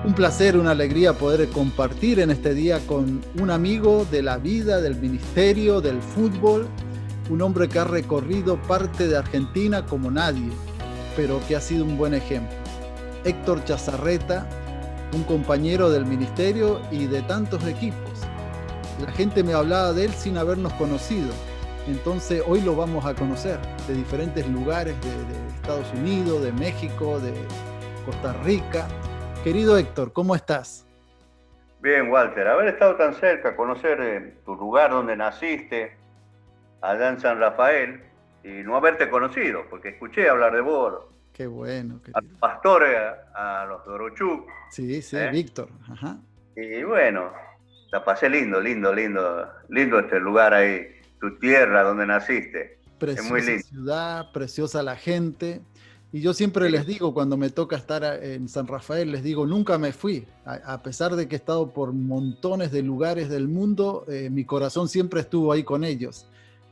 Un placer, una alegría poder compartir en este día con un amigo de la vida, del ministerio, del fútbol, un hombre que ha recorrido parte de Argentina como nadie, pero que ha sido un buen ejemplo. Héctor Chazarreta, un compañero del ministerio y de tantos equipos. La gente me hablaba de él sin habernos conocido, entonces hoy lo vamos a conocer de diferentes lugares de Estados Unidos, de México, de Costa Rica. Querido Héctor, ¿cómo estás? Bien, Walter, haber estado tan cerca, conocer tu lugar donde naciste, allá en San Rafael, y no haberte conocido, porque escuché hablar de vos, Qué bueno, a querido. los pastores, a los Dorochuk, Sí, sí, ¿eh? Víctor. Ajá. Y bueno, la pasé lindo, lindo, lindo, lindo este lugar ahí, tu tierra donde naciste, es muy Preciosa lindo. ciudad, preciosa la gente. Y yo siempre Sí, les digo, cuando me toca estar en San Rafael, les digo, nunca me fui. A pesar de que he estado por montones de lugares del mundo, mi corazón siempre estuvo ahí con ellos.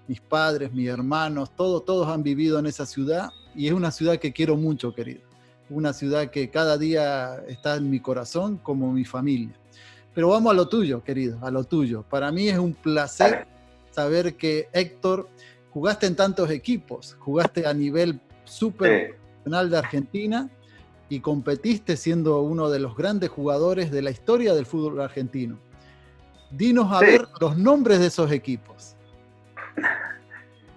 Mis padres, mis hermanos, todos han vivido en esa ciudad y es una ciudad que quiero mucho, querido. Una ciudad que cada día está en mi corazón como mi familia. Pero vamos a lo tuyo, querido, a lo tuyo. Para mí es un placer dale. saber que Héctor, jugaste en tantos equipos, jugaste a nivel Sí. súper profesional de Argentina y competiste siendo uno de los grandes jugadores de la historia del fútbol argentino. Dinos a Sí. ver los nombres de esos equipos.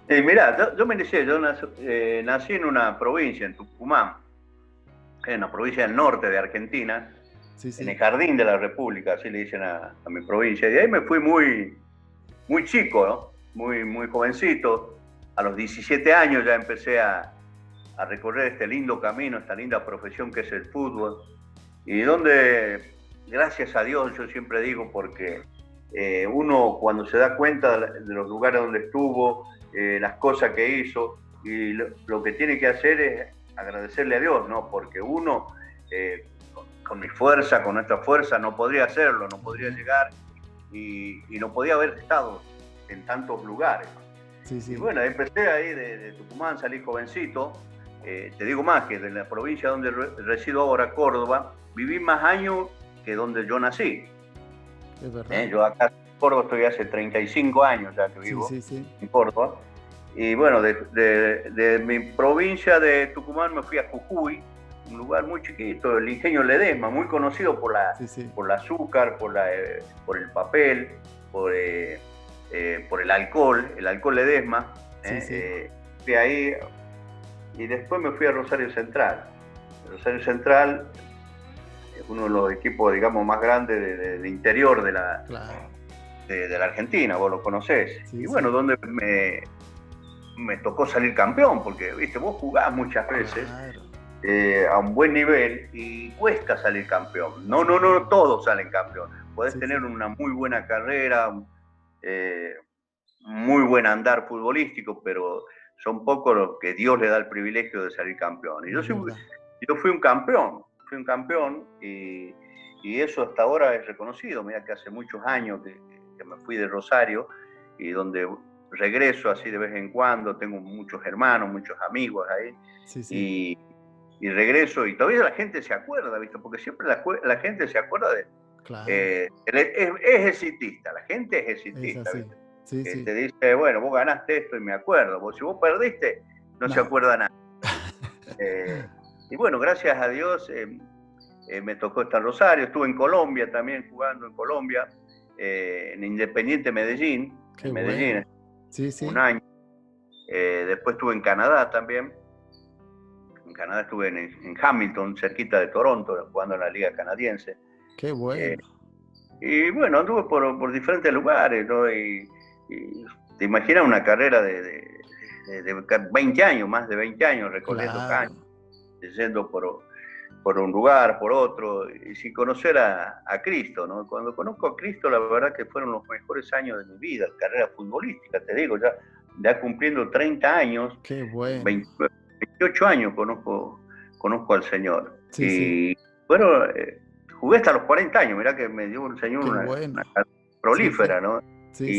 Mirá, yo me inicié, nací en una provincia, en Tucumán, en una provincia del norte de Argentina, Sí, en el sí. Jardín de la República, así le dicen a mi provincia. Y de ahí me fui muy chico, ¿no? Muy jovencito. A los 17 años ya empecé a recorrer este lindo camino, esta linda profesión que es el fútbol. Y donde, gracias a Dios, yo siempre digo, porque uno cuando se da cuenta de los lugares donde estuvo, las cosas que hizo, y lo que tiene que hacer es agradecerle a Dios, ¿no? Porque uno, con mi fuerza, con nuestra fuerza, no podría hacerlo, no podría llegar y no podía haber estado en tantos lugares. Sí, Y sí. bueno, empecé ahí de Tucumán, salí jovencito. Te digo más, que de la provincia donde resido ahora, Córdoba, viví más años que donde yo nací. Es verdad. Yo acá en Córdoba estoy hace 35 años ya que Sí, vivo sí, sí. en Córdoba. Y bueno, de mi provincia de Tucumán me fui a Jujuy, un lugar muy chiquito, el Ingenio Ledesma, muy conocido Sí, sí. por el azúcar, por el papel, por el alcohol Ledesma. Sí, sí. Fui ahí y después me fui a Rosario Central. Rosario Central es uno de los equipos, digamos, más grandes de interior Claro. de la Argentina, vos lo conocés. Sí, Y bueno, sí. donde me tocó salir campeón, porque, viste, vos jugás muchas veces Claro. a un buen nivel y cuesta salir campeón. No todos salen campeón. Podés Sí, tener sí. una muy buena carrera, eh, muy buen andar futbolístico, pero son pocos los que Dios le da el privilegio de salir campeón. Y Es verdad. yo fui un campeón y eso hasta ahora es reconocido. Mira que hace muchos años que me fui de Rosario y donde regreso así de vez en cuando, tengo muchos hermanos, muchos amigos ahí, Sí, sí. y, y regreso y todavía la gente se acuerda, ¿viste? Porque siempre la gente se acuerda de... Claro. es exitista, la gente es Es exitista, así. ¿viste? Sí, Que sí. te dice, bueno, vos ganaste esto y me acuerdo. Si vos perdiste, no se No. acuerda nada. Y bueno, gracias a Dios me tocó estar en Rosario. Estuve en Colombia también, jugando en Colombia, en Independiente Medellín, Qué en Medellín, bueno. Sí, un sí. año. Después estuve en Canadá también. En Canadá estuve en Hamilton, cerquita de Toronto, jugando en la liga canadiense. Qué Eh, bueno. y bueno, anduve por diferentes lugares, ¿no? Y te imaginas una carrera de 20 años, más de 20 años, recorriendo Claro. caños, yendo por un lugar, por otro, y sin conocer a Cristo, ¿no? Cuando conozco a Cristo, la verdad que fueron los mejores años de mi vida, carrera futbolística, te digo, ya cumpliendo 30 años, Qué bueno. 20, 28 años conozco al Señor. Sí, sí. Y bueno, jugué hasta los 40 años, mirá que me dio el Señor Qué una bueno. carrera Sí, sí. prolífera, ¿no? Sí,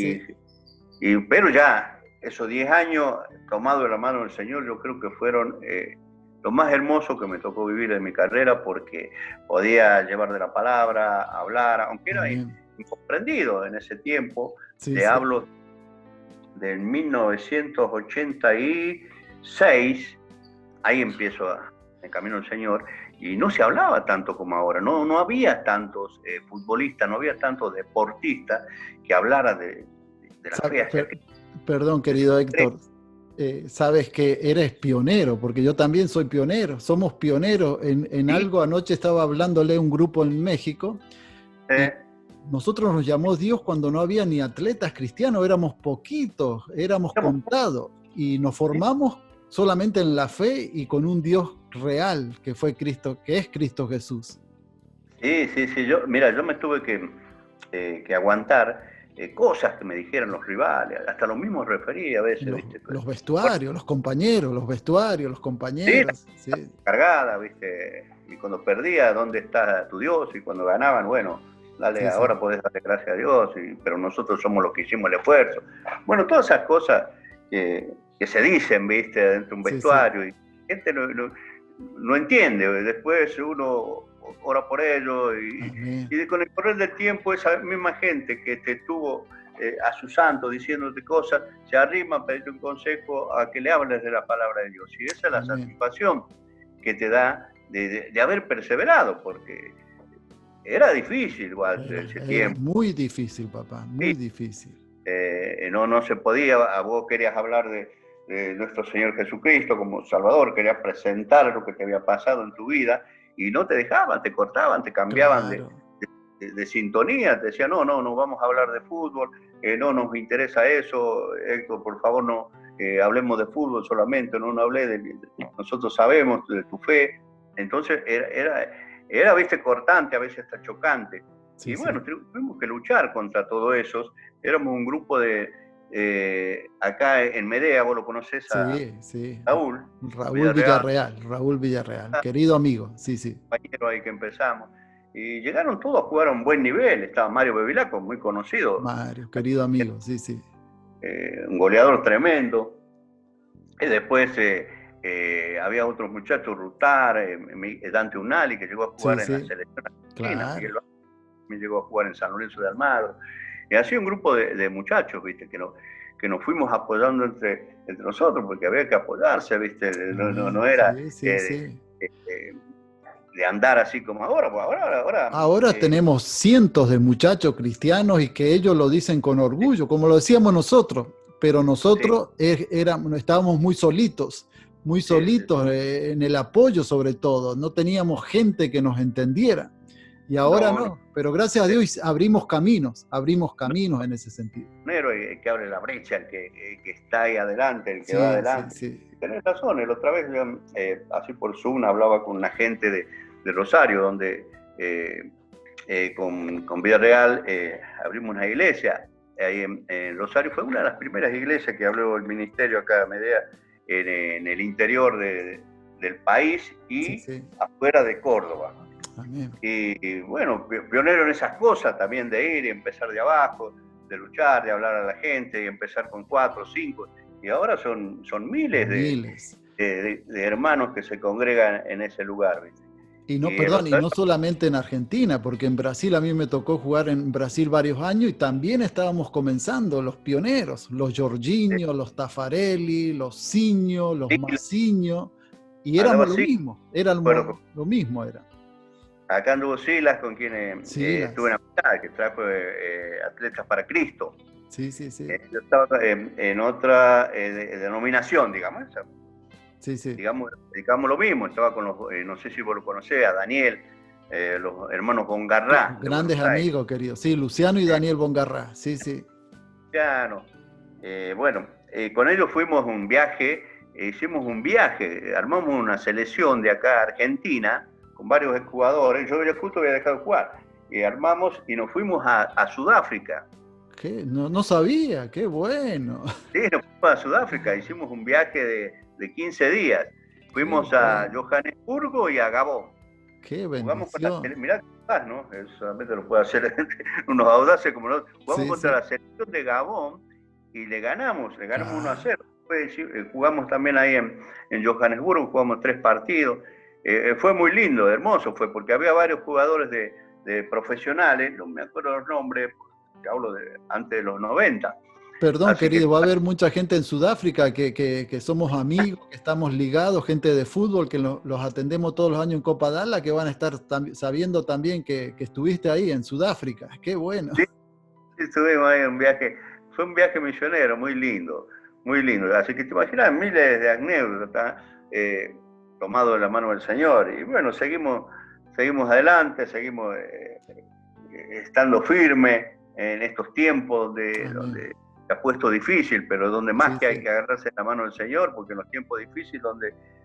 Y, sí. pero ya, esos 10 años tomado de la mano del Señor, yo creo que fueron lo más hermoso que me tocó vivir en mi carrera, porque podía llevar de la palabra, hablar, aunque era Amén. incomprendido en ese tiempo. Sí, Te sí. hablo del 1986, ahí empiezo en camino al Señor, y no se hablaba tanto como ahora, no había tantos futbolistas, no había tantos deportistas que hablara de la fe hacia Cristo. Perdón, querido Héctor, sabes que eres pionero, porque yo también soy pionero, somos pioneros en algo. Anoche estaba hablándole a un grupo en México, y nosotros nos llamó Dios cuando no había ni atletas cristianos, éramos poquitos, éramos contados, y nos formamos solamente en la fe y con un Dios real, que fue Cristo, que es Cristo Jesús. Sí, yo me tuve que aguantar cosas que me dijeran los rivales, hasta los mismos referí a veces, ¿viste? Los vestuarios, los compañeros, los vestuarios, los compañeros. Sí, cargada, ¿viste? Y cuando perdía, ¿dónde está tu Dios? Y cuando ganaban, bueno, dale, sí, ahora podés darle gracias a Dios, pero nosotros somos los que hicimos el esfuerzo. Bueno, todas esas cosas que se dicen, ¿viste? Dentro de un vestuario, y la gente no entiende. Después uno ora por ellos, y con el correr del tiempo esa misma gente que te tuvo a su santo diciéndote cosas, se arrima a pedirte un consejo, a que le hables de la palabra de Dios. Y esa es la satisfacción que te da de haber perseverado, porque era difícil igual ese tiempo. Muy difícil, papá, muy difícil. No se podía. Vos querías hablar de nuestro Señor Jesucristo como Salvador, querías presentar lo que te había pasado en tu vida, y no te dejaban, te cortaban, te cambiaban de sintonía, te decían, no vamos a hablar de fútbol, no nos interesa eso, Héctor, por favor, no hablemos de fútbol solamente, no hablé nosotros sabemos de tu fe. Entonces era, viste, cortante, a veces hasta chocante. Sí, y bueno, tuvimos que luchar contra todo eso. Éramos un grupo de acá en Medea, vos lo conocés a Raúl Villarreal, querido amigo, compañero ahí que empezamos. Y llegaron todos a jugar a un buen nivel. Estaba Mario Bevilacqua, muy conocido. Mario, querido amigo, un goleador tremendo. Y después había otros muchachos, Rutar, Dante Unali, que llegó a jugar en la selección argentina. Miguel me llegó a jugar en San Lorenzo de Almagro. Y así un grupo de muchachos, ¿viste? Que nos fuimos apoyando entre nosotros, porque había que apoyarse, ¿viste? No era de andar así como ahora. Ahora tenemos cientos de muchachos cristianos, y que ellos lo dicen con orgullo, como lo decíamos nosotros, pero nosotros estábamos muy solitos en el apoyo, sobre todo. No teníamos gente que nos entendiera. Y ahora no, pero gracias a Dios abrimos caminos en ese sentido. El que abre la brecha, el que está ahí adelante, el que va adelante. Tenés razón, la otra vez, así por Zoom, hablaba con una gente de Rosario, donde con Villarreal abrimos una iglesia. Ahí en Rosario fue una de las primeras iglesias que abrió el ministerio acá de Medea, en el interior del país y afuera de Córdoba. Amén. Y bueno, pionero en esas cosas también, de ir y empezar de abajo, de luchar, de hablar a la gente, y empezar con 4 o 5, y ahora son miles de hermanos que se congregan en ese lugar, ¿viste? Y no solamente en Argentina, porque en Brasil a mí me tocó jugar en Brasil varios años, y también estábamos comenzando, los pioneros, los Jorginho, los Tafarelli, los Ciño, los Maciño, y éramos lo mismo. Acá anduvo Silas, con quien estuve en amistad, que trajo Atletas para Cristo. Sí. Yo estaba en otra denominación, digamos. Digamos lo mismo. Estaba con los, no sé si vos lo conocés, a Daniel, los hermanos Bongarrá. Grandes amigos, queridos. Sí, Luciano y Daniel Bongarrá. Sí. Luciano. Bueno, con ellos fuimos hicimos un viaje, armamos una selección de acá, Argentina, con varios jugadores. Yo justo había dejado de jugar, y armamos y nos fuimos a Sudáfrica. ¿Qué? No sabía, qué bueno. Sí, nos fuimos a Sudáfrica, hicimos un viaje de 15 días. Fuimos a Johannesburgo y a Gabón. Qué bendición. Mirá, ¿no? Solamente lo puede hacer unos audaces como nosotros. Jugamos contra la selección de Gabón y le ganamos 1-0. jugamos también ahí en Johannesburgo, jugamos 3 partidos. Fue muy lindo, hermoso fue, porque había varios jugadores de profesionales, no me acuerdo los nombres, hablo de antes de los 90. Perdón, querido, va a haber mucha gente en Sudáfrica que somos amigos, que estamos ligados, gente de fútbol, que los atendemos todos los años en Copa Dala, que van a estar sabiendo también que estuviste ahí en Sudáfrica. ¡Qué bueno! Sí, estuvimos ahí en un viaje, fue un viaje misionero muy lindo, muy lindo. Así que te imaginas miles de anécdotas tomados de la mano del Señor. Y bueno, seguimos adelante, seguimos estando firmes en estos tiempos donde se ha puesto difícil, pero donde más hay que agarrarse la mano del Señor, porque en los tiempos difíciles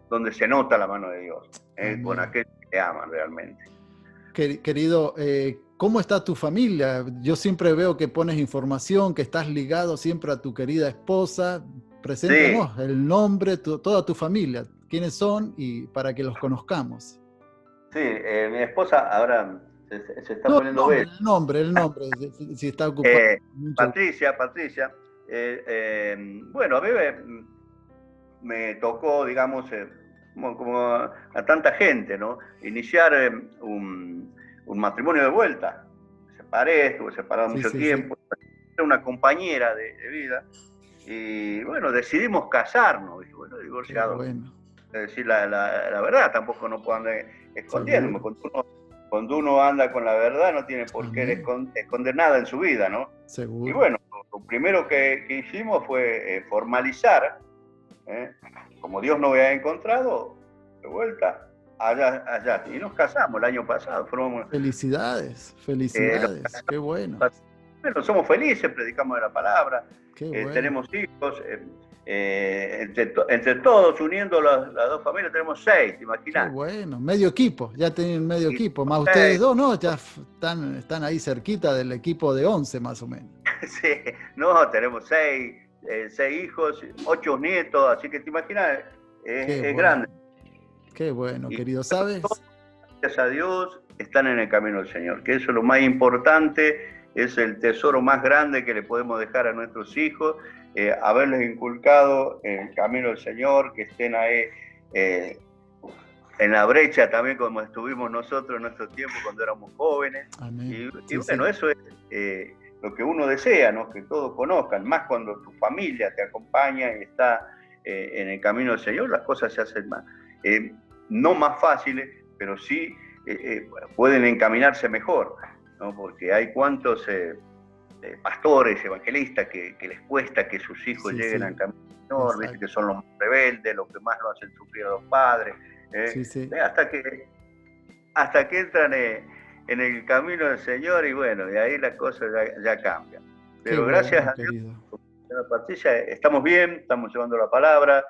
donde se nota la mano de Dios, con aquellos que te aman realmente. Querido, ¿cómo está tu familia? Yo siempre veo que pones información, que estás ligado siempre a tu querida esposa. Preséntanos el nombre, toda tu familia, quiénes son y para que los conozcamos. Sí, mi esposa ahora se está poniendo el nombre, si está ocupado. Patricia. Bueno, a mí me tocó, digamos, como a tanta gente, ¿no? Iniciar un matrimonio de vuelta. Estuve separado mucho tiempo. Era una compañera de vida. Y bueno, decidimos casarnos. Y bueno, divorciados. Bueno. Es decir, la verdad, tampoco no puedo andar escondiéndome. Cuando uno anda con la verdad, no tiene por qué esconder nada en su vida, ¿no? Seguro. Y bueno, lo primero que hicimos fue formalizar, como Dios nos había encontrado, de vuelta allá. Y nos casamos el año pasado. Felicidades, qué bueno. Bueno, somos felices, predicamos de la palabra, bueno. Tenemos hijos, entre todos, uniendo las dos familias, tenemos 6, ¿te imaginas? Qué bueno, medio equipo, ya tienen medio equipo, más ustedes dos, ¿no? Ya están ahí cerquita del equipo de 11 más o menos. Sí, no, tenemos 6 hijos, 8 nietos, así que te imaginas, es grande. Qué bueno, querido, ¿sabes? Gracias a Dios están en el camino del Señor, que eso es lo más importante, es el tesoro más grande que le podemos dejar a nuestros hijos, haberles inculcado el camino del Señor, que estén ahí en la brecha también como estuvimos nosotros en nuestro tiempo cuando éramos jóvenes. Amén. Y bueno, eso es lo que uno desea, ¿no? Que todos conozcan, más cuando tu familia te acompaña y está en el camino del Señor, las cosas se hacen más, no más fáciles, pero sí pueden encaminarse mejor, ¿no? Porque hay cuantos pastores, evangelistas, que les cuesta que sus hijos lleguen al camino del Señor, ¿viste? Que son los más rebeldes, los que más lo hacen sufrir a los padres, hasta que entran en el camino del Señor y bueno, de ahí las cosas ya cambian. Pero gracias a Dios, señora Patricia, estamos bien, estamos llevando la palabra,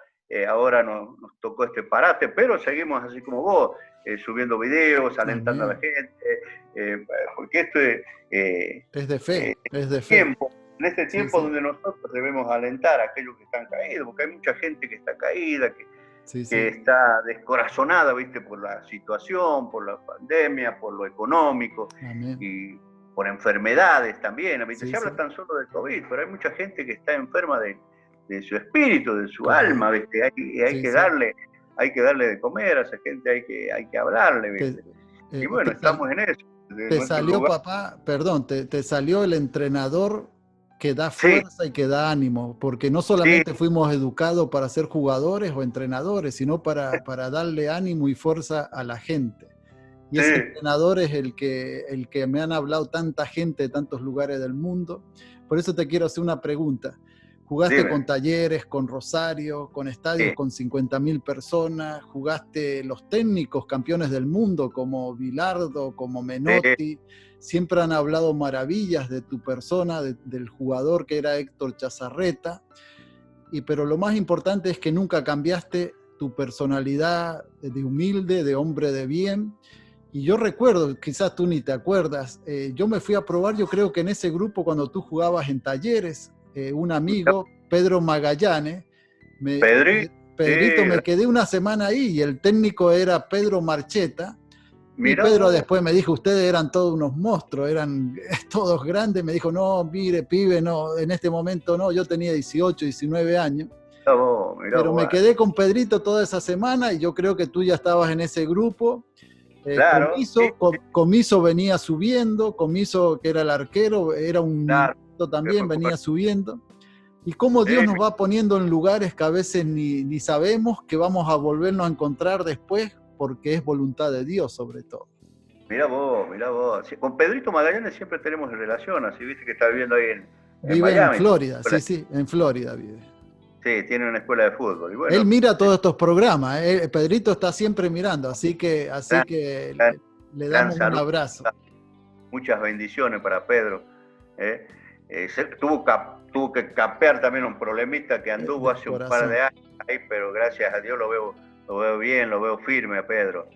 ahora nos tocó este parate, pero seguimos así como vos, subiendo videos, alentando a la gente, porque esto es de fe, es de fe. En este tiempo donde nosotros debemos alentar a aquellos que están caídos, porque hay mucha gente que está caída, que está descorazonada, ¿viste? Por la situación, por la pandemia, por lo económico. Amén. Y por enfermedades también. Se habla tan solo del COVID, pero hay mucha gente que está enferma de su espíritu, de su alma, ¿viste? Hay que darle de comer a esa gente, hay que hablarle, ¿viste? Y bueno, estamos en eso. Te salió, papá, perdón, te salió el entrenador que da fuerza y que da ánimo, porque no solamente fuimos educados para ser jugadores o entrenadores, sino para darle ánimo y fuerza a la gente. Y ese entrenador es el que me han hablado tanta gente de tantos lugares del mundo. Por eso te quiero hacer una pregunta. Jugaste con Talleres, con Rosario, con estadios con 50.000 personas, jugaste los técnicos campeones del mundo como Bilardo, como Menotti, siempre han hablado maravillas de tu persona, del jugador que era Héctor Chazarreta, pero lo más importante es que nunca cambiaste tu personalidad de humilde, de hombre de bien. Y yo recuerdo, quizás tú ni te acuerdas, yo me fui a probar, yo creo que en ese grupo cuando tú jugabas en Talleres, un amigo, Pedro Magallanes, Pedrito, me quedé una semana ahí y el técnico era Pedro Marcheta. Y Pedro después me dijo, ustedes eran todos unos monstruos, eran todos grandes. Me dijo, no, mire, pibe, no, en este momento no, yo tenía 18, 19 años. Pero me quedé con Pedrito toda esa semana y yo creo que tú ya estabas en ese grupo. Claro, sí, Comiso venía subiendo, Comiso, que era el arquero, era un claro. niñito también, venía subiendo. Y cómo Dios nos va poniendo en lugares que a veces ni sabemos que vamos a volvernos a encontrar después, porque es voluntad de Dios sobre todo. Mirá vos. Sí, con Pedrito Magallanes siempre tenemos relación, así viste que está viviendo ahí en Vive Miami. en Florida, sí, en Florida vive. Sí, tiene una escuela de fútbol. Y bueno, él mira todos estos programas, Pedrito está siempre mirando, así que le damos un abrazo. Muchas bendiciones para Pedro. Tuvo que capear también un problemita que anduvo hace un par de años ahí, pero gracias a Dios lo veo bien, lo veo firme a Pedro.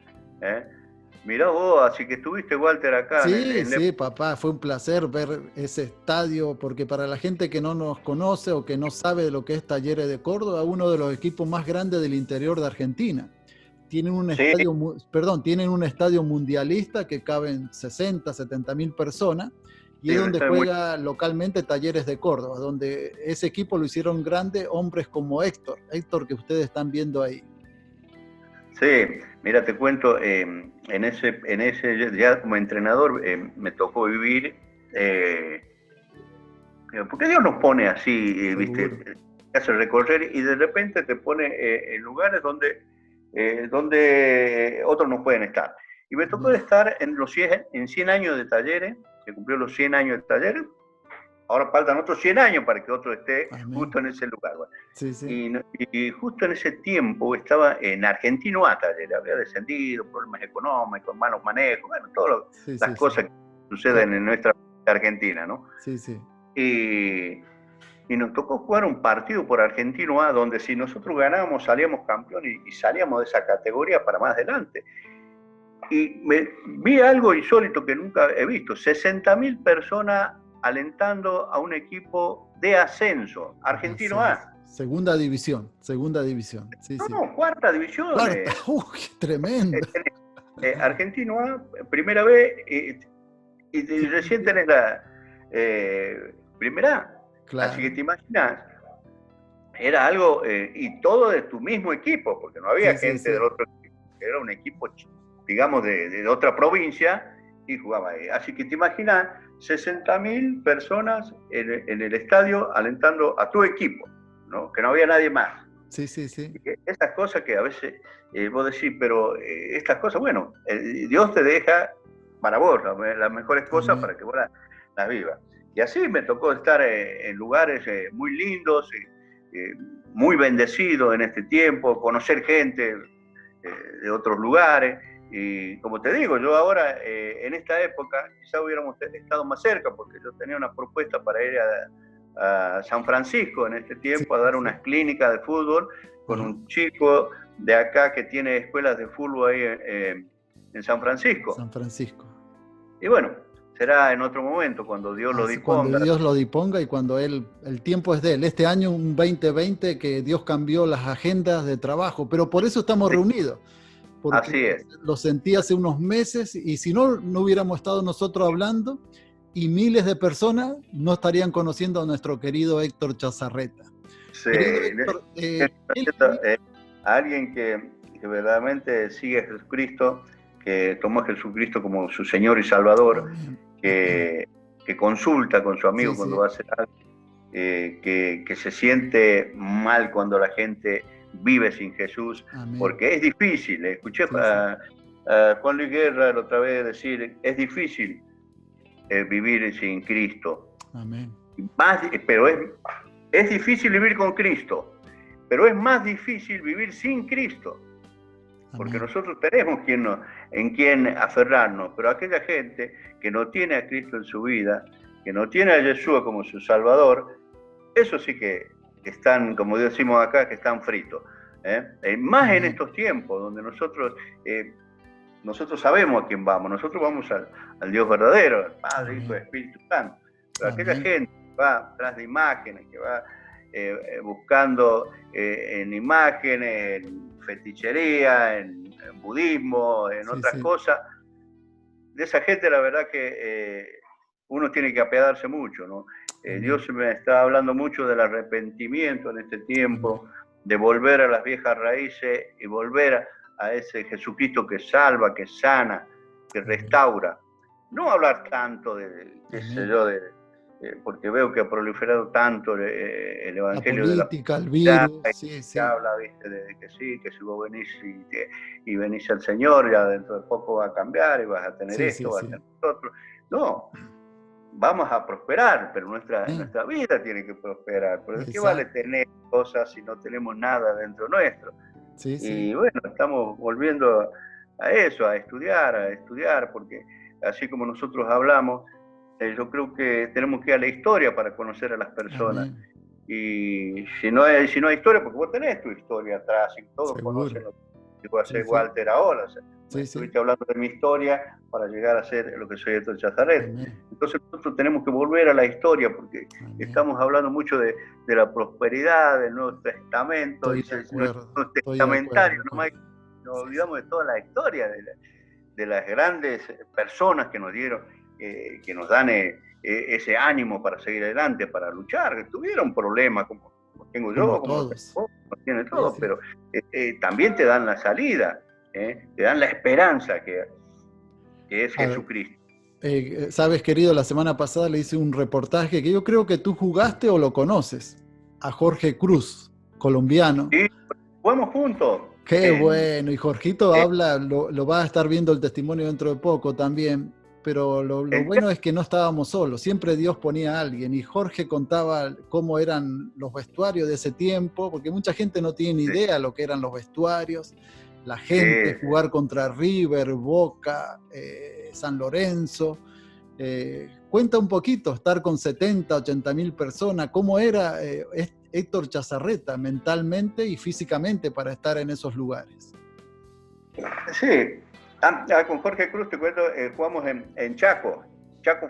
Mirá vos, así que estuviste, Walter, acá. Sí, papá, fue un placer ver ese estadio, porque para la gente que no nos conoce o que no sabe de lo que es Talleres de Córdoba, uno de los equipos más grandes del interior de Argentina. Tienen un estadio mundialista que caben 60, 70 mil personas, y es donde juega localmente Talleres de Córdoba, donde ese equipo lo hicieron grande hombres como Héctor, que ustedes están viendo ahí. Sí, mira, te cuento, en ese ya como entrenador me tocó vivir, porque Dios nos pone así, ¿viste? Hace recorrer y de repente te pone en lugares donde otros no pueden estar. Y me tocó estar en 100 años de Talleres, se cumplió los 100 años de Talleres, ahora faltan otros 100 años para que otro esté justo en ese lugar. Bueno. Sí. Y justo en ese tiempo estaba en Argentino A Talleres, había descendido, problemas económicos, malos manejos, bueno, todas las cosas que suceden en nuestra Argentina, ¿no? Sí. Y nos tocó jugar un partido por Argentino A, donde si nosotros ganábamos salíamos campeón y salíamos de esa categoría para más adelante. Y vi algo insólito que nunca he visto, 60.000 personas alentando a un equipo de ascenso, Argentino A. Segunda división. No, cuarta división. Cuarta, tremendo. Argentino A, primera vez, y recién tenés la primera A. Claro. Así que te imaginas, era algo, y todo de tu mismo equipo, porque no había gente del otro equipo, era un equipo, digamos, de otra provincia, y jugaba ahí. Así que te imaginas, 60.000 personas en el estadio alentando a tu equipo, ¿no? Que no había nadie más. Sí. Estas cosas que a veces vos decís, pero estas cosas, bueno, Dios te deja para vos las mejores cosas para que vos las vivas. Y así me tocó estar en lugares muy lindos, muy bendecidos en este tiempo, conocer gente de otros lugares. Y como te digo, yo ahora, en esta época, quizá hubiéramos estado más cerca, porque yo tenía una propuesta para ir a San Francisco en este tiempo, a dar unas clínicas de fútbol con un chico de acá que tiene escuelas de fútbol ahí en San Francisco. Y bueno, será en otro momento, cuando Dios lo disponga. Cuando Dios lo disponga y cuando el tiempo es de Él. Este año, un 2020, que Dios cambió las agendas de trabajo, pero por eso estamos reunidos. Porque así es. Lo sentí hace unos meses y si no hubiéramos estado nosotros hablando y miles de personas no estarían conociendo a nuestro querido Héctor Chazarreta. Sí, Héctor, alguien que verdaderamente sigue a Jesucristo, que tomó a Jesucristo como su Señor y Salvador, que consulta con su amigo cuando va a hacer algo, que se siente mal cuando la gente vive sin Jesús. Amén. Porque es difícil. Escuché a Juan Luis Guerra la otra vez decir, es difícil vivir sin Cristo. Amén. Pero es difícil vivir con Cristo, pero es más difícil vivir sin Cristo. Porque Amén. Nosotros tenemos en quien aferrarnos, pero aquella gente que no tiene a Cristo en su vida, que no tiene a Jesús como su Salvador, eso sí que están, como decimos acá, que están fritos. Más en estos tiempos, donde nosotros sabemos a quién vamos, nosotros vamos al Dios verdadero, al Padre, Hijo y Espíritu Santo. Pero aquella gente que va tras de imágenes, que va buscando en imágenes, en fetichería, en budismo, en otras cosas, de esa gente la verdad que uno tiene que apiadarse mucho, ¿no? Dios me está hablando mucho del arrepentimiento en este tiempo, de volver a las viejas raíces y volver a ese Jesucristo que salva, que sana, que restaura. No hablar tanto de, qué sé yo, porque veo que ha proliferado tanto el evangelio la política, de la el virus, que habla, ¿viste? De que sí, que si vos venís y venís al Señor, ya dentro de poco va a cambiar y vas a tener esto, vas a tener otro. No, vamos a prosperar, pero nuestra vida tiene que prosperar. ¿Pero de qué vale tener cosas si no tenemos nada dentro nuestro? Y bueno, estamos volviendo a eso, a estudiar, porque así como nosotros hablamos, yo creo que tenemos que ir a la historia para conocer a las personas. Amén. Y si no hay historia, porque vos tenés tu historia atrás y todos conocen lo que iba a ser Walter ahora. O sea, estuviste hablando de mi historia para llegar a ser lo que soy Héctor Chazaret. Entonces nosotros tenemos que volver a la historia porque estamos hablando mucho de la prosperidad, del Nuevo Testamento, nuestro testamentario, nos olvidamos de toda la historia de las grandes personas que nos dieron, que nos dan ese ánimo para seguir adelante, para luchar. Tuvieron problemas como tengo yo, como tiene todo, pero también te dan la salida, te dan la esperanza que es Jesucristo. Sabes, querido, la semana pasada le hice un reportaje que yo creo que tú jugaste o lo conoces, a Jorge Cruz, colombiano. Sí, jugamos juntos. Qué bueno, y Jorgito habla, lo va a estar viendo el testimonio dentro de poco también, pero lo bueno es que no estábamos solos, siempre Dios ponía a alguien, y Jorge contaba cómo eran los vestuarios de ese tiempo, porque mucha gente no tiene ni idea lo que eran los vestuarios, la gente, jugar contra River, Boca, San Lorenzo. Cuenta un poquito, estar con 70, 80 mil personas, ¿cómo era Héctor Chazarreta mentalmente y físicamente para estar en esos lugares? Sí, con Jorge Cruz te cuento, jugamos en Chaco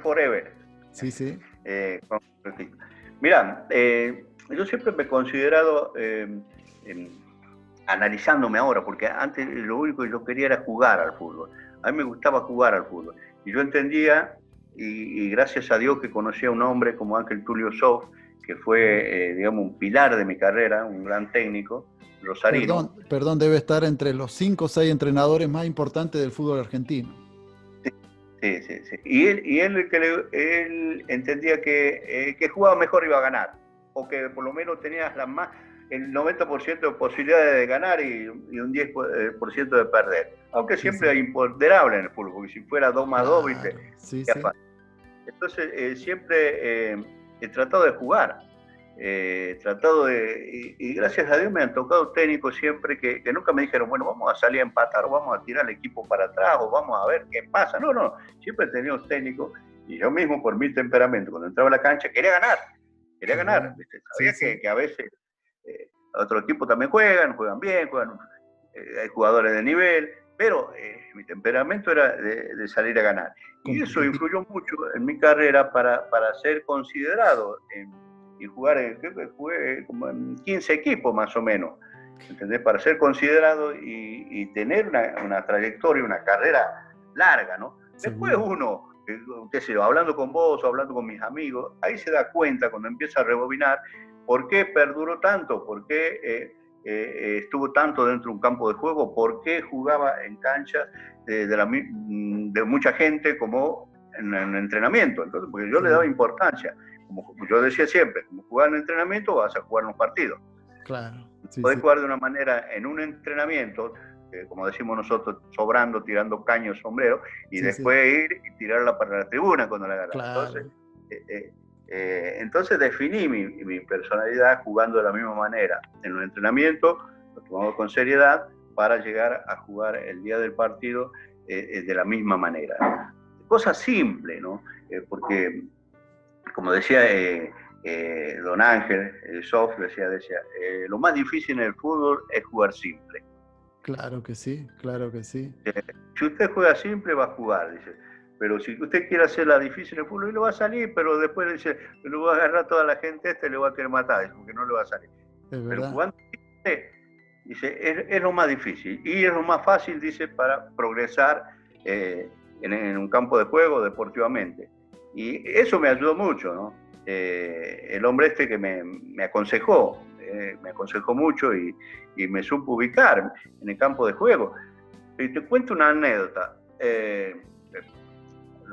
Forever. Sí. Mira, yo siempre me he considerado, analizándome ahora, porque antes lo único que yo quería era jugar al fútbol. A mí me gustaba jugar al fútbol. Y yo entendía, y gracias a Dios que conocí a un hombre como Ángel Tulio Sof, que fue, digamos, un pilar de mi carrera, un gran técnico, rosarino. Perdón, debe estar entre los 5 o 6 entrenadores más importantes del fútbol argentino. Sí. Y él entendía que jugaba mejor iba a ganar, o que por lo menos tenías el 90% de posibilidades de ganar y un 10% de perder. Aunque siempre hay imponderable en el fútbol, porque si fuera 2+2, ¿viste? Sí. Entonces, siempre he tratado de jugar. Y gracias a Dios me han tocado técnicos siempre que nunca me dijeron, bueno, vamos a salir a empatar, o vamos a tirar el equipo para atrás, o vamos a ver qué pasa. No, siempre he tenido técnicos, y yo mismo por mi temperamento, cuando entraba a la cancha, quería ganar. Sabía que a veces otros equipos también juegan bien, hay jugadores de nivel, pero mi temperamento era de salir a ganar. Y eso influyó mucho en mi carrera para ser considerado y jugué como en 15 equipos más o menos, ¿entendés? Para ser considerado y tener una trayectoria, una carrera larga, ¿no? Después uno, qué sé yo, hablando con vos o hablando con mis amigos, ahí se da cuenta cuando empieza a rebobinar por qué perduró tanto, por qué estuvo tanto dentro de un campo de juego, por qué jugaba en canchas de mucha gente como en entrenamiento. Entonces, porque yo le daba importancia. Como yo decía siempre, como jugar en entrenamiento vas a jugar en un partido. Claro. Podés jugar de una manera en un entrenamiento, como decimos nosotros, sobrando, tirando caños, sombrero, y después ir y tirarla para la tribuna cuando la agarras. Claro. Entonces definí mi personalidad jugando de la misma manera. En un entrenamiento lo tomamos con seriedad para llegar a jugar el día del partido de la misma manera. Cosa simple, ¿no? Porque, como decía don Ángel Sof, decía lo más difícil en el fútbol es jugar simple. Claro que sí. Si usted juega simple, va a jugar, dice. Pero si usted quiere hacer la difícil en el fútbol, le va a salir, pero después dice, lo va a agarrar toda la gente y le va a querer matar, dice, porque no le va a salir. Pero jugando simple, dice, es lo más difícil. Y es lo más fácil, dice, para progresar en un campo de juego deportivamente. Y eso me ayudó mucho, ¿no? el hombre este que me aconsejó mucho y me supo ubicar en el campo de juego. Y te cuento una anécdota,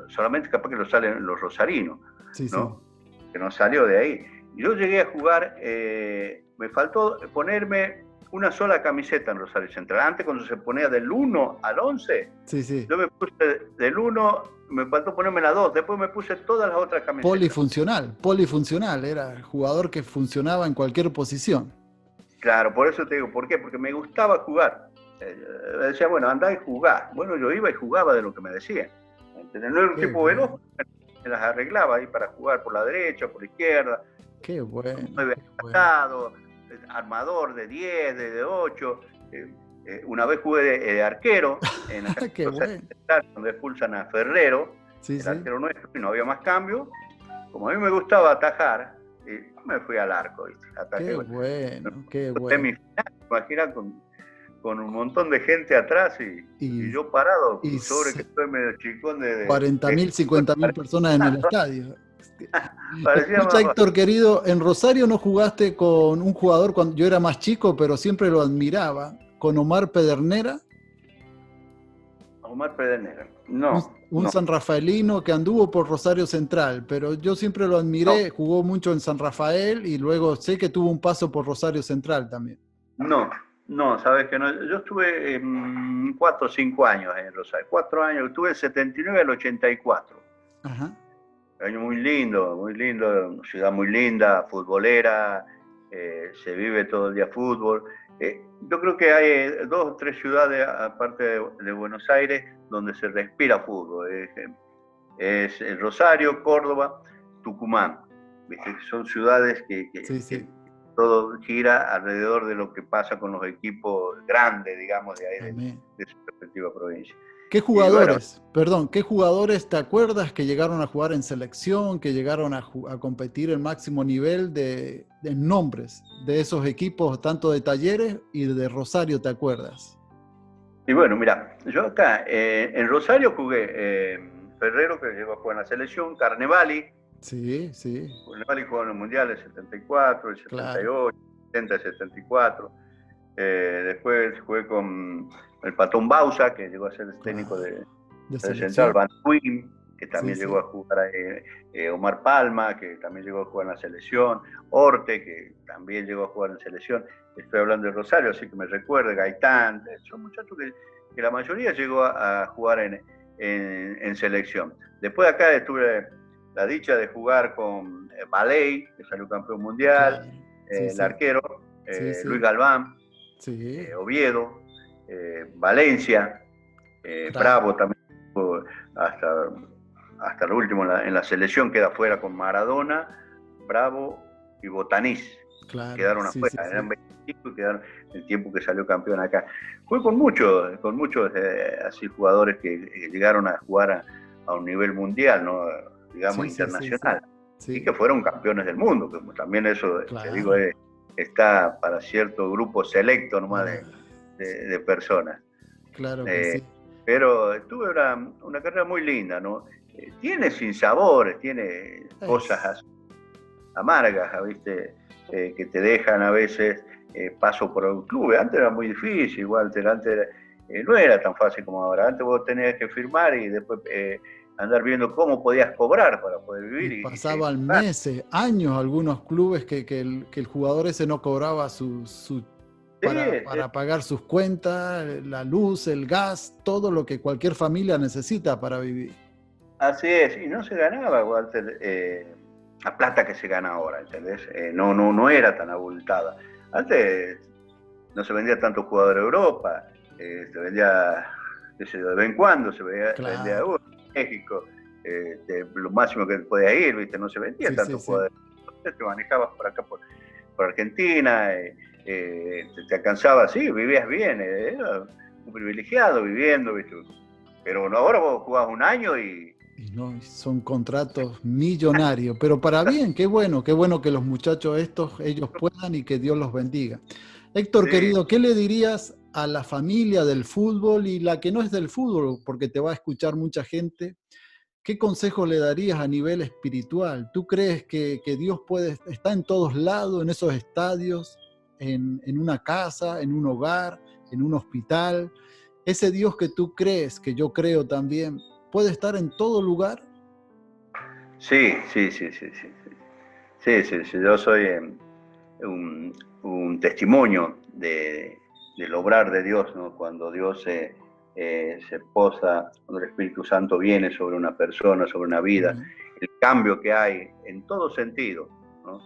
solamente capaz que lo salen los rosarinos, Sí, ¿no? Que no salió de ahí. Yo llegué a jugar, me faltó ponerme una sola camiseta en Rosario Central. Antes, cuando se ponía del 1 al 11, sí. yo me puse del 1, me faltó ponerme la 2, después me puse todas las otras camisetas. Polifuncional, era jugador que funcionaba en cualquier posición. Claro, por eso te digo, ¿por qué? Porque me gustaba jugar. Decía, bueno, andá y jugá. Bueno, yo iba y jugaba de lo que me decían. ¿Entendés? No era un tipo veloz, me las arreglaba ahí para jugar por la derecha, por la izquierda. Qué bueno. Pasado, armador de 10, de 8. Una vez jugué de arquero en el Qué bueno. donde expulsan a Ferrero, el arquero nuestro, y no había más cambio. Como a mí me gustaba atajar, me fui al arco. ¿Viste? Qué bueno, qué bueno. Semifinal, imagina con un montón de gente atrás y yo parado, sobre que estoy medio chicón de 40.000, 50.000 personas en el estadio. Escucha, Héctor querido, en Rosario no jugaste con un jugador cuando yo era más chico, pero siempre lo admiraba, con Omar Pedernera. Omar Pedernera, no. Un sanrafaelino que anduvo por Rosario Central, pero yo siempre lo admiré, jugó mucho en San Rafael y luego sé que tuvo un paso por Rosario Central también. No, sabes que no. Yo estuve 4 o 5 años en Rosario. 4 años, estuve del 79 al 84. Ajá. Un año muy lindo, una ciudad muy linda, futbolera, se vive todo el día fútbol. Yo creo que hay 2 o 3 ciudades, aparte de Buenos Aires, donde se respira fútbol. Es Rosario, Córdoba, Tucumán. ¿Viste? Son ciudades que todo gira alrededor de lo que pasa con los equipos grandes, digamos, de ahí, de su respectiva provincia. ¿Qué jugadores, qué jugadores te acuerdas que llegaron a jugar en selección, que llegaron a competir en máximo nivel de nombres de esos equipos, tanto de Talleres y de Rosario, te acuerdas? Y bueno, mira, yo acá en Rosario jugué Ferrero, que llegó a jugar en la selección, Carnevali. Sí. Carnevali jugó en los mundiales, el 74, el 78, el 70, el 74. Después jugué con el Patón Bausa, que llegó a ser el técnico de Central, Van Queen, que también llegó a jugar Omar Palma, que también llegó a jugar en la selección, Orte, que también llegó a jugar en selección. Estoy hablando de Rosario, así que me recuerda, Gaitán, son muchachos que la mayoría llegó a jugar en selección. Después acá tuve la dicha de jugar con Baley, que salió campeón mundial, el arquero, Luis Galván, Oviedo, Valencia, Bravo también, hasta lo último en la selección queda fuera con Maradona, Bravo y Botanís. Quedaron afuera, eran 25 y quedaron el tiempo que salió campeón acá. Fue con muchos así jugadores que llegaron a jugar a un nivel mundial, ¿no? Digamos internacional, y que fueron campeones del mundo, que también eso, te digo, está para cierto grupo selecto nomás de personas. Claro que sí. Pero tuve una carrera muy linda, ¿no? Tiene sinsabores, tiene cosas amargas, ¿viste? Que te dejan a veces paso por el club. Antes era muy difícil, igual, antes no era tan fácil como ahora. Antes vos tenías que firmar y después andar viendo cómo podías cobrar para poder vivir. Y pasaban meses, años algunos clubes que el jugador ese no cobraba para pagar sus cuentas, la luz, el gas, todo lo que cualquier familia necesita para vivir. Así es, y no se ganaba, Walter, la plata que se gana ahora, ¿entendés? No era tan abultada. Antes no se vendía tanto jugador a Europa, se vendía, qué sé yo, de vez en cuando se vendía a México, lo máximo que podía ir, ¿viste? No se vendía tanto jugador. Entonces te manejabas por acá, por Argentina, te alcanzaba así, vivías bien, era un privilegiado viviendo, ¿viste? Pero ahora vos jugás un año y no, son contratos millonarios, pero para bien, qué bueno que los muchachos ellos puedan y que Dios los bendiga. Héctor, querido, ¿qué le dirías a la familia del fútbol y la que no es del fútbol? Porque te va a escuchar mucha gente ¿qué consejo le darías a nivel espiritual? ¿Tú crees que Dios está en todos lados, en esos estadios, en una casa, en un hogar, en un hospital? Ese Dios que tú crees, que yo creo también, ¿puede estar en todo lugar? Sí, sí, sí, sí, sí. Sí, sí, sí. Yo soy un testimonio del obrar de Dios, ¿no? Cuando Dios se posa, cuando el Espíritu Santo viene sobre una persona, sobre una vida, el cambio que hay en todo sentido, ¿no?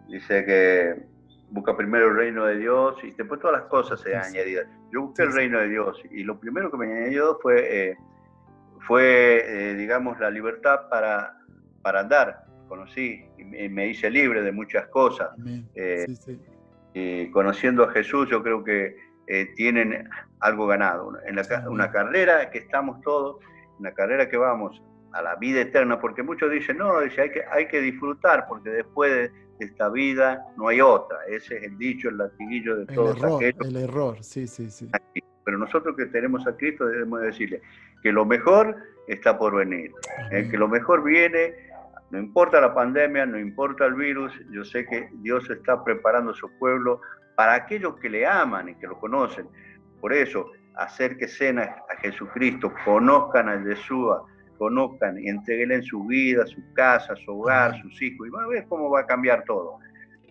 Dice que busca primero el reino de Dios y después todas las cosas se han añadido. Yo busqué el reino de Dios y lo primero que me añadió fue digamos, la libertad para andar. Conocí y me hice libre de muchas cosas. Y conociendo a Jesús, yo creo que tienen algo ganado. Una carrera que estamos todos, una carrera que vamos a la vida eterna, porque muchos dicen, no, hay que disfrutar, porque después de esta vida no hay otra. Ese es el dicho, el latiguillo de todos aquellos. El error, sí. Pero nosotros que tenemos a Cristo debemos decirle que lo mejor está por venir, que lo mejor viene, no importa la pandemia, no importa el virus, yo sé que Dios está preparando a su pueblo para aquellos que le aman y que lo conocen. Por eso, acérquense a Jesucristo, conozcan a Yeshua, conozcan y entreguen en su vida, su casa, su hogar, sus hijos, y va a ver cómo va a cambiar todo.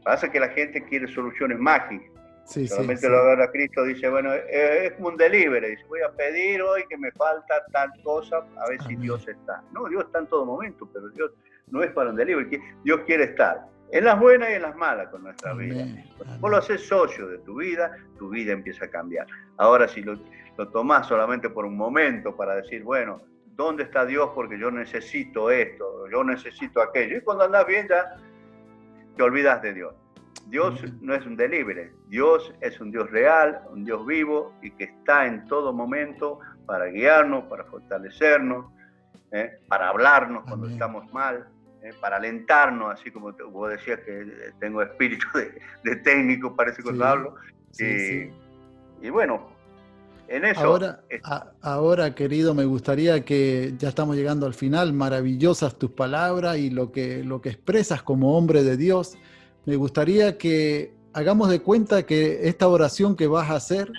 Pasa que la gente quiere soluciones mágicas. Solamente lo agarra a Cristo, dice, bueno, es como un delivery, dice, voy a pedir hoy que me falta tal cosa, a ver si Dios está. No, Dios está en todo momento, pero Dios no es para un delivery, Dios quiere estar en las buenas y en las malas con nuestra vida. Cuando vos lo haces socio de tu vida empieza a cambiar. Ahora, si lo tomás solamente por un momento para decir, bueno, ¿dónde está Dios? Porque yo necesito esto, yo necesito aquello. Y cuando andás bien ya te olvidas de Dios. Dios no es un delivery, Dios es un Dios real, un Dios vivo y que está en todo momento para guiarnos, para fortalecernos, para hablarnos cuando estamos mal, para alentarnos, así como vos decías que tengo espíritu de técnico, parece cuando hablo. Y bueno, en eso... Ahora, querido, me gustaría que ya estamos llegando al final, maravillosas tus palabras y lo que expresas como hombre de Dios. Me gustaría que hagamos de cuenta que esta oración que vas a hacer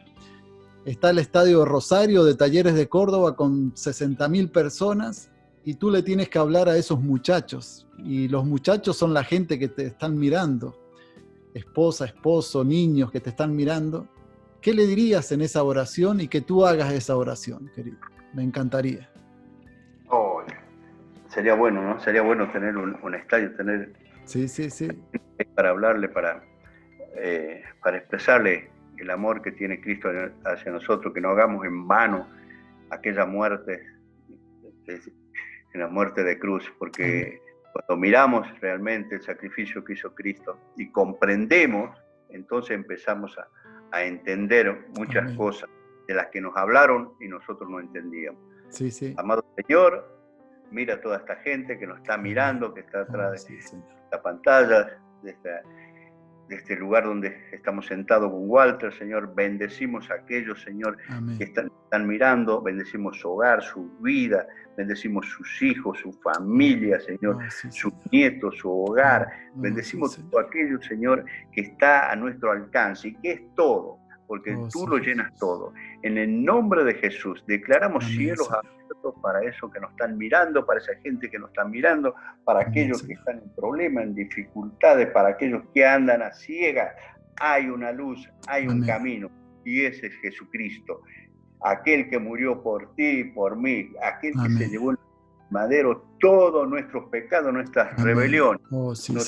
está el Estadio Rosario de Talleres de Córdoba con 60.000 personas y tú le tienes que hablar a esos muchachos. Y los muchachos son la gente que te están mirando, esposa, esposo, niños que te están mirando. ¿Qué le dirías en esa oración y que tú hagas esa oración, querido? Me encantaría. Sería bueno, ¿no? Sería bueno tener un estadio, tener... Sí. Para hablarle, para expresarle el amor que tiene Cristo hacia nosotros, que no hagamos en vano aquella muerte, en la muerte de cruz, porque cuando miramos realmente el sacrificio que hizo Cristo y comprendemos, entonces empezamos a entender muchas cosas de las que nos hablaron y nosotros no entendíamos. Amado Señor, mira a toda esta gente que nos está mirando, que está atrás de esta pantalla, de este lugar donde estamos sentados con Walter, Señor. Bendecimos a aquellos, Señor, que están mirando, bendecimos su hogar, su vida, bendecimos sus hijos, su familia, Señor, sus nietos, su hogar. Bendecimos todo aquello, Señor, que está a nuestro alcance y que es todo, porque tú lo llenas todo. En el nombre de Jesús, declaramos cielos abiertos para eso que nos están mirando, para esa gente que nos está mirando, para aquellos que están en problemas, en dificultades, para aquellos que andan a ciegas. Hay una luz, hay un camino, y ese es Jesucristo, aquel que murió por ti y por mí, aquel que se llevó en el madero todos nuestros pecados, nuestras rebeliones. Señor.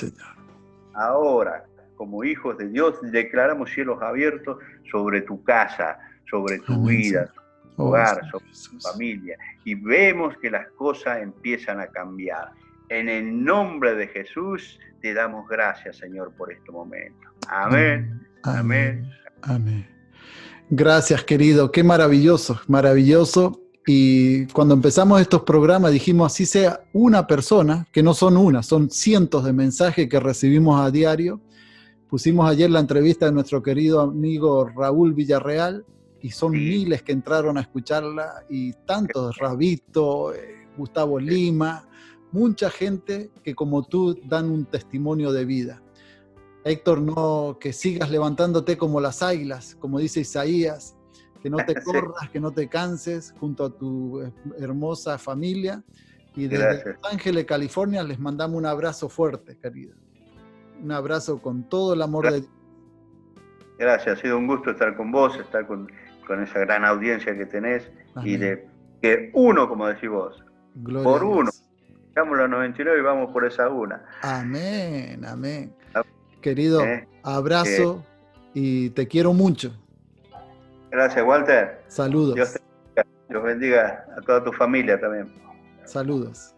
Ahora, como hijos de Dios, declaramos cielos abiertos sobre tu casa, sobre tu vida, tu hogar, sobre tu familia. Y vemos que las cosas empiezan a cambiar. En el nombre de Jesús, te damos gracias, Señor, por este momento. Amén. Gracias, querido. Qué maravilloso, maravilloso. Y cuando empezamos estos programas dijimos, así sea una persona, que no son una, son cientos de mensajes que recibimos a diario. Pusimos ayer la entrevista de nuestro querido amigo Raúl Villarreal y son miles que entraron a escucharla y tantos, Rabito, Gustavo Lima, mucha gente que como tú dan un testimonio de vida. Héctor, no, que sigas levantándote como las águilas, como dice Isaías, que no te corras, sí, que no te canses, junto a tu hermosa familia. Y desde Los Ángeles, California, les mandamos un abrazo fuerte, querido. Un abrazo con todo el amor de Dios. Gracias, ha sido un gusto estar con vos, estar con esa gran audiencia que tenés. Amén. Y de que uno, como decís vos, gloria por uno, dejamos los 99 y vamos por esa una. Amén, amén. Querido, abrazo y te quiero mucho. Gracias, Walter. Saludos. Dios bendiga a toda tu familia también. Saludos.